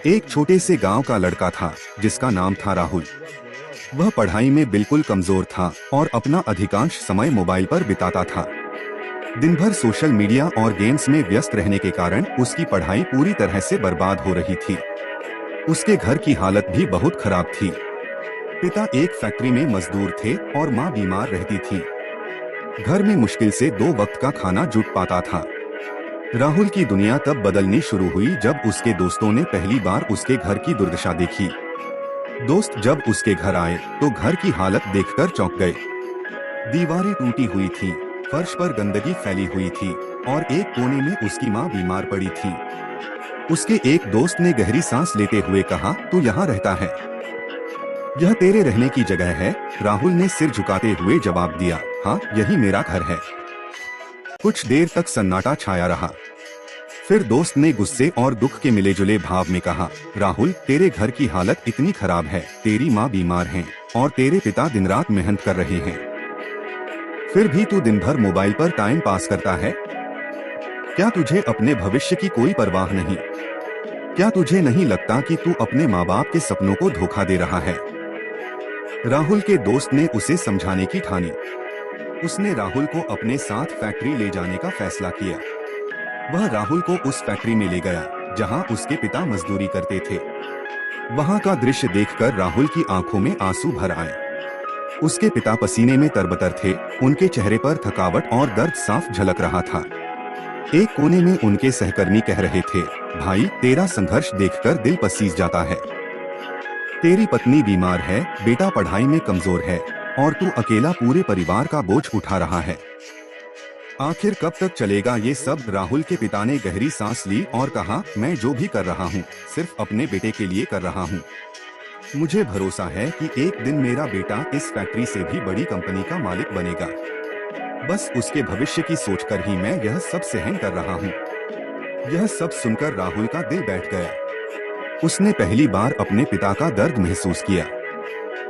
एक छोटे से गांव का लड़का था जिसका नाम था राहुल। वह पढ़ाई में बिल्कुल कमजोर था और अपना अधिकांश समय मोबाइल पर बिताता था। दिन भर सोशल मीडिया और गेम्स में व्यस्त रहने के कारण उसकी पढ़ाई पूरी तरह से बर्बाद हो रही थी। उसके घर की हालत भी बहुत खराब थी। पिता एक फैक्ट्री में मजदूर थे और माँ बीमार रहती थी। घर में मुश्किल से 2 वक्त का खाना जुट पाता था। राहुल की दुनिया तब बदलनी शुरू हुई जब उसके दोस्तों ने पहली बार उसके घर की दुर्दशा देखी। दोस्त जब उसके घर आए तो घर की हालत देखकर चौंक गए। दीवारें टूटी हुई थी, फर्श पर गंदगी फैली हुई थी और एक कोने में उसकी माँ बीमार पड़ी थी। उसके एक दोस्त ने गहरी सांस लेते हुए कहा, तू यहाँ रहता है? यह तेरे रहने की जगह है, राहुल ने सिर झुकाते हुए जवाब दिया। हाँ, यही मेरा घर है। कुछ देर तक सन्नाटा छाया रहा। फिर दोस्त ने गुस्से और दुख के मिले जुले भाव में कहा, राहुल, तेरे घर की हालत इतनी खराब है, तेरी माँ बीमार है और तेरे पिता दिन रात मेहनत कर रहे हैं, फिर भी तू दिन भर मोबाइल पर टाइम पास करता है। क्या तुझे अपने भविष्य की कोई परवाह नहीं? क्या तुझे नहीं लगता कि तू अपने माँ बाप के सपनों को धोखा दे रहा है? राहुल के दोस्त ने उसे समझाने की ठानी। उसने राहुल को अपने साथ फैक्ट्री ले जाने का फैसला किया। वह राहुल को उस फैक्ट्री में ले गया जहां उसके पिता मजदूरी करते थे। वहां का दृश्य देखकर राहुल की आंखों में आंसू भर आए। उसके पिता पसीने में तरबतर थे, उनके चेहरे पर थकावट और दर्द साफ झलक रहा था। एक कोने में उनके सहकर्मी कह रहे थे, भाई, तेरा संघर्ष देखकर दिल पसीज जाता है। तेरी पत्नी बीमार है, बेटा पढ़ाई में कमजोर है और तू अकेला पूरे परिवार का बोझ उठा रहा है। आखिर कब तक चलेगा ये सब? राहुल के पिता ने गहरी सांस ली और कहा, मैं जो भी कर रहा हूँ सिर्फ अपने बेटे के लिए कर रहा हूँ। मुझे भरोसा है कि एक दिन मेरा बेटा इस फैक्ट्री से भी बड़ी कंपनी का मालिक बनेगा। बस उसके भविष्य की सोचकर ही मैं यह सब सहन कर रहा हूँ। यह सब सुनकर राहुल का दिल बैठ गया। उसने पहली बार अपने पिता का दर्द महसूस किया।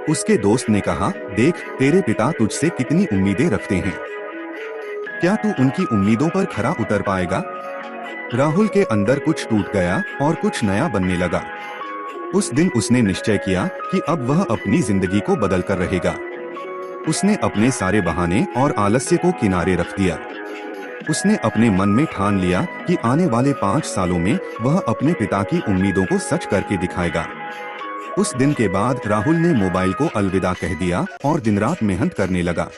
उसके दोस्त ने कहा, देख, तेरे पिता तुझसे कितनी उम्मीदें रखते हैं। क्या तू उनकी उम्मीदों पर खरा उतर पाएगा? राहुल के अंदर कुछ टूट गया और कुछ नया बनने लगा। उस दिन उसने निश्चय किया कि अब वह अपनी जिंदगी को बदल कर रहेगा। उसने अपने सारे बहाने और आलस्य को किनारे रख दिया। उसने अपने मन में ठान लिया कि आने वाले 5 सालों में वह अपने पिता की उम्मीदों को सच करके दिखाएगा। उस दिन के बाद राहुल ने मोबाइल को अलविदा कह दिया और दिन रात मेहनत करने लगा।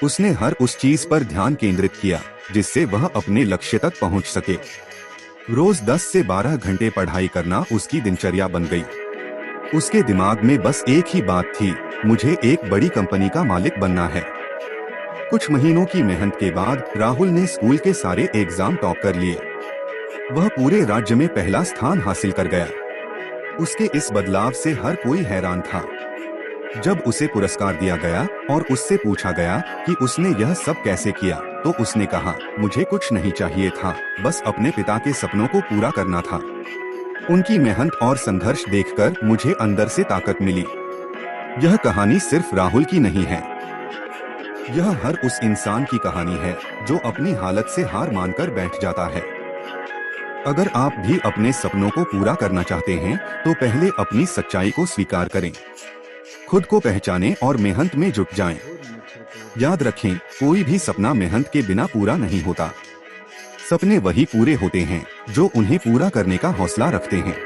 उसने हर उस चीज पर ध्यान केंद्रित किया जिससे वह अपने लक्ष्य तक पहुंच सके। रोज 10 से 12 घंटे पढ़ाई करना उसकी दिनचर्या बन गई। उसके दिमाग में बस एक ही बात थी, मुझे एक बड़ी कंपनी का मालिक बनना है। कुछ महीनों की मेहनत के बाद राहुल ने स्कूल के सारे एग्जाम टॉप कर लिए। वह पूरे राज्य में पहला स्थान हासिल कर गया। उसके इस बदलाव से हर कोई हैरान था। जब उसे पुरस्कार दिया गया और उससे पूछा गया कि उसने यह सब कैसे किया, तो उसने कहा, मुझे कुछ नहीं चाहिए था, बस अपने पिता के सपनों को पूरा करना था। उनकी मेहनत और संघर्ष देखकर मुझे अंदर से ताकत मिली। यह कहानी सिर्फ राहुल की नहीं है, यह हर उस इंसान की कहानी है जो अपनी हालत से हार मानकर बैठ जाता है। अगर आप भी अपने सपनों को पूरा करना चाहते हैं तो पहले अपनी सच्चाई को स्वीकार करें, खुद को पहचानें और मेहनत में जुट जाएं। याद रखें, कोई भी सपना मेहनत के बिना पूरा नहीं होता। सपने वही पूरे होते हैं जो उन्हें पूरा करने का हौसला रखते हैं।